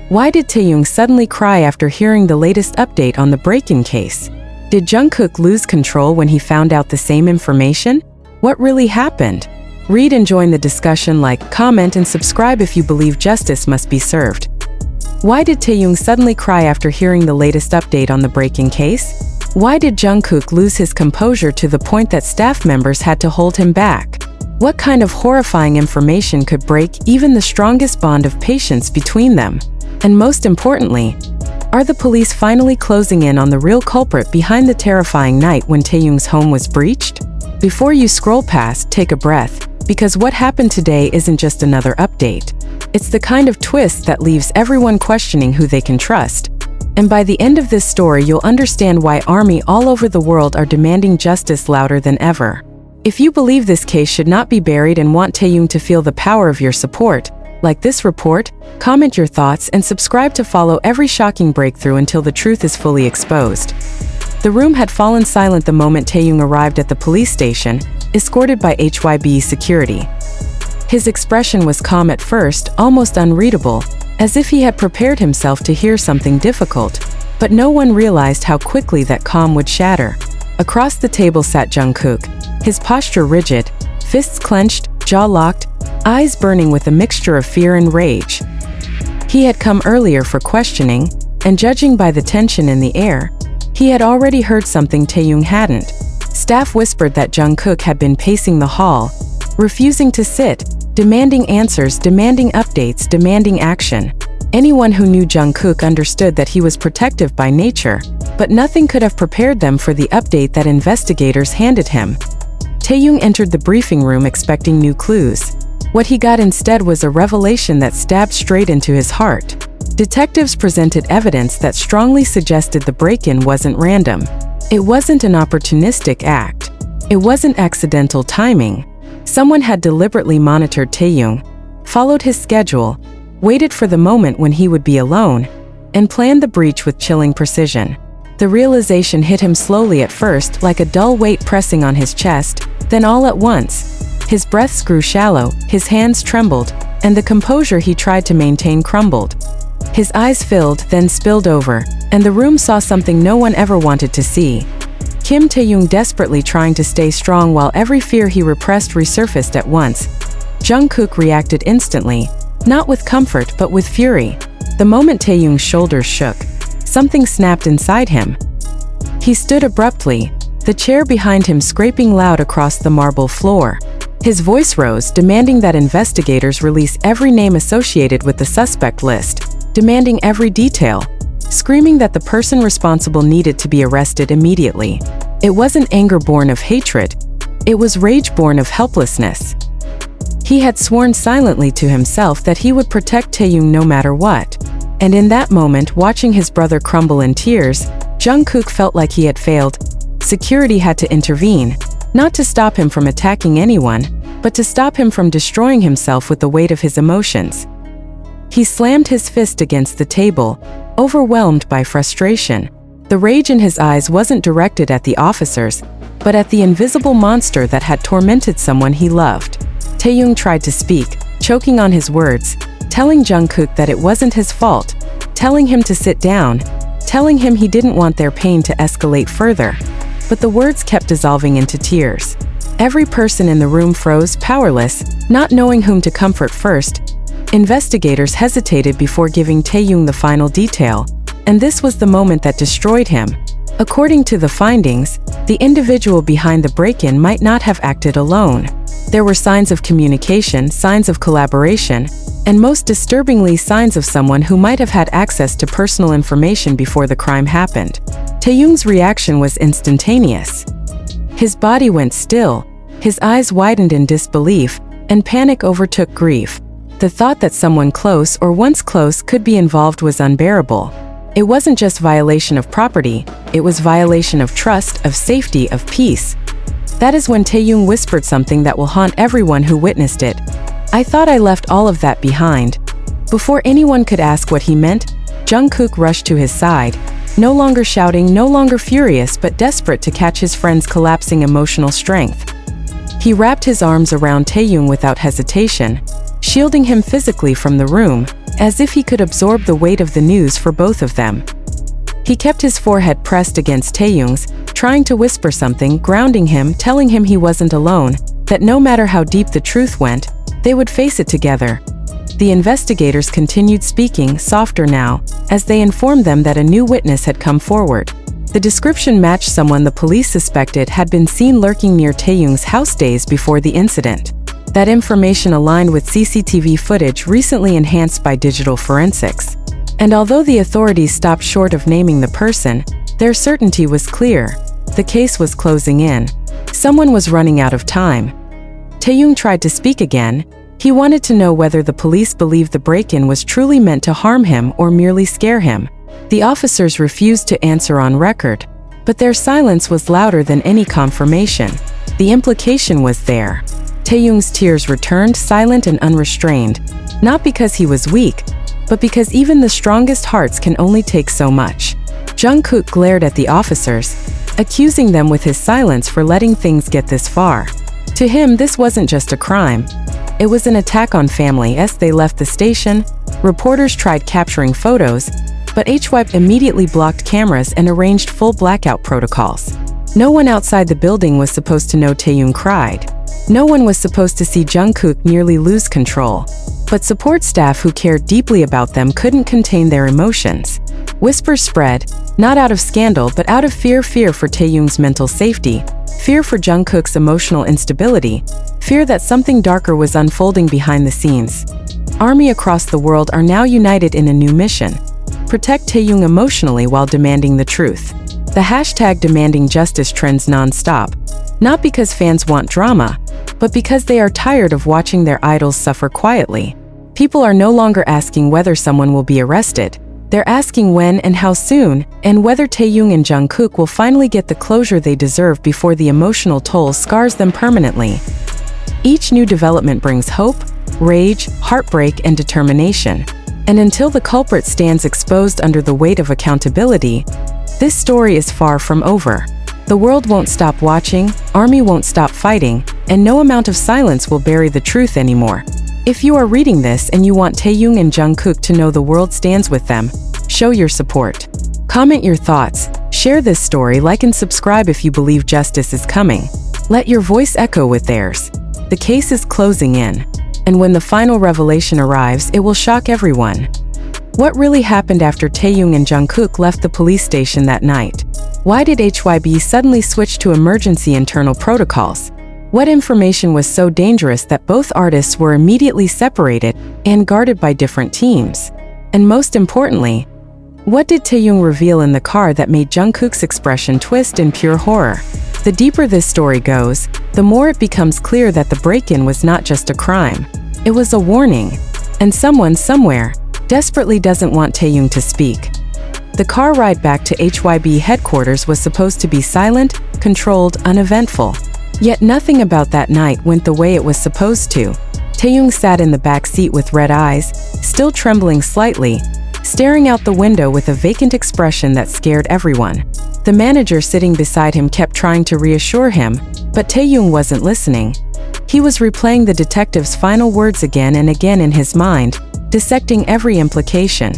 Why did Taehyung suddenly cry after hearing the latest update on the break-in case? Did Jungkook lose control when he found out the same information? What really happened? Read and join the discussion, like, comment and subscribe if you believe justice must be served. Why did Taehyung suddenly cry after hearing the latest update on the break-in case? Why did Jungkook lose his composure to the point that staff members had to hold him back? What kind of horrifying information could break even the strongest bond of patience between them? And most importantly, are the police finally closing in on the real culprit behind the terrifying night when Taehyung's home was breached? Before you scroll past, take a breath, because what happened today isn't just another update. It's the kind of twist that leaves everyone questioning who they can trust. And by the end of this story, you'll understand why army all over the world are demanding justice louder than ever. If you believe this case should not be buried and want Taehyung to feel the power of your support, like this report, comment your thoughts, and subscribe to follow every shocking breakthrough until the truth is fully exposed. The room had fallen silent the moment Taehyung arrived at the police station, escorted by HYB security. His expression was calm at first, almost unreadable, as if he had prepared himself to hear something difficult, but no one realized how quickly that calm would shatter. Across the table sat Jungkook, his posture rigid, fists clenched, jaw locked, eyes burning with a mixture of fear and rage. He had come earlier for questioning, and judging by the tension in the air, he had already heard something Taehyung hadn't. Staff whispered that Jungkook had been pacing the hall, refusing to sit, demanding answers, demanding updates, demanding action. Anyone who knew Jungkook understood that he was protective by nature, but nothing could have prepared them for the update that investigators handed him. Taehyung entered the briefing room expecting new clues. What he got instead was a revelation that stabbed straight into his heart. Detectives presented evidence that strongly suggested the break-in wasn't random. It wasn't an opportunistic act. It wasn't accidental timing. Someone had deliberately monitored Taehyung, followed his schedule, waited for the moment when he would be alone, and planned the breach with chilling precision. The realization hit him slowly at first, like a dull weight pressing on his chest, then all at once. His breaths grew shallow, his hands trembled, and the composure he tried to maintain crumbled. His eyes filled, then spilled over, and the room saw something no one ever wanted to see. Kim Taehyung desperately trying to stay strong while every fear he repressed resurfaced at once. Jungkook reacted instantly, not with comfort but with fury. The moment Taehyung's shoulders shook, something snapped inside him. He stood abruptly, the chair behind him scraping loud across the marble floor. His voice rose, demanding that investigators release every name associated with the suspect list, demanding every detail, screaming that the person responsible needed to be arrested immediately. It wasn't anger born of hatred, it was rage born of helplessness. He had sworn silently to himself that he would protect Taehyung no matter what. And in that moment, watching his brother crumble in tears, Jungkook felt like he had failed. Security had to intervene, not to stop him from attacking anyone, but to stop him from destroying himself with the weight of his emotions. He slammed his fist against the table, overwhelmed by frustration. The rage in his eyes wasn't directed at the officers, but at the invisible monster that had tormented someone he loved. Taehyung tried to speak, choking on his words, telling Jungkook that it wasn't his fault, telling him to sit down, telling him he didn't want their pain to escalate further. But the words kept dissolving into tears. Every person in the room froze, powerless, not knowing whom to comfort first. Investigators hesitated before giving Taehyung the final detail, and this was the moment that destroyed him. According to the findings, the individual behind the break-in might not have acted alone. There were signs of communication, signs of collaboration, and most disturbingly, signs of someone who might have had access to personal information before the crime happened. Taehyung's reaction was instantaneous. His body went still, his eyes widened in disbelief, and panic overtook grief. The thought that someone close or once close could be involved was unbearable. It wasn't just violation of property, it was violation of trust, of safety, of peace. That is when Taehyung whispered something that will haunt everyone who witnessed it. "I thought I left all of that behind." Before anyone could ask what he meant, Jungkook rushed to his side, no longer shouting, no longer furious, but desperate to catch his friend's collapsing emotional strength. He wrapped his arms around Taehyung without hesitation, shielding him physically from the room, as if he could absorb the weight of the news for both of them. He kept his forehead pressed against Taehyung's, trying to whisper something, grounding him, telling him he wasn't alone, that no matter how deep the truth went, they would face it together. The investigators continued speaking, softer now, as they informed them that a new witness had come forward. The description matched someone the police suspected had been seen lurking near Taehyung's house days before the incident. That information aligned with CCTV footage recently enhanced by digital forensics. And although the authorities stopped short of naming the person, their certainty was clear. The case was closing in. Someone was running out of time. Taehyung tried to speak again. He wanted to know whether the police believed the break-in was truly meant to harm him or merely scare him. The officers refused to answer on record, but their silence was louder than any confirmation. The implication was there. Taehyung's tears returned, silent and unrestrained, not because he was weak, but because even the strongest hearts can only take so much. Jungkook glared at the officers, accusing them with his silence for letting things get this far. To him, this wasn't just a crime. It was an attack on family. As they left the station, reporters tried capturing photos, but HYB immediately blocked cameras and arranged full blackout protocols. No one outside the building was supposed to know Taehyung cried. No one was supposed to see Jungkook nearly lose control. But support staff who cared deeply about them couldn't contain their emotions. Whispers spread, not out of scandal but out of fear for Taehyung's mental safety, fear for Jungkook's emotional instability, fear that something darker was unfolding behind the scenes. Army across the world are now united in a new mission: protect Taehyung emotionally while demanding the truth. The hashtag demanding justice trends non-stop, not because fans want drama, but because they are tired of watching their idols suffer quietly. People are no longer asking whether someone will be arrested. They're asking when and how soon, and whether Taehyung and Jungkook will finally get the closure they deserve before the emotional toll scars them permanently. Each new development brings hope, rage, heartbreak, and determination. And until the culprit stands exposed under the weight of accountability, this story is far from over. The world won't stop watching, Army won't stop fighting, and no amount of silence will bury the truth anymore. If you are reading this and you want Taehyung and Jungkook to know the world stands with them, show your support. Comment your thoughts, share this story, like and subscribe if you believe justice is coming. Let your voice echo with theirs. The case is closing in, and when the final revelation arrives, it will shock everyone. What really happened after Taehyung and Jungkook left the police station that night? Why did HYB suddenly switch to emergency internal protocols? What information was so dangerous that both artists were immediately separated and guarded by different teams? And most importantly, what did Taehyung reveal in the car that made Jungkook's expression twist in pure horror? The deeper this story goes, the more it becomes clear that the break-in was not just a crime. It was a warning. And someone somewhere desperately doesn't want Taehyung to speak. The car ride back to HYB headquarters was supposed to be silent, controlled, uneventful. Yet nothing about that night went the way it was supposed to. Taehyung sat in the back seat with red eyes, still trembling slightly, staring out the window with a vacant expression that scared everyone. The manager sitting beside him kept trying to reassure him, but Taehyung wasn't listening. He was replaying the detective's final words again and again in his mind, dissecting every implication.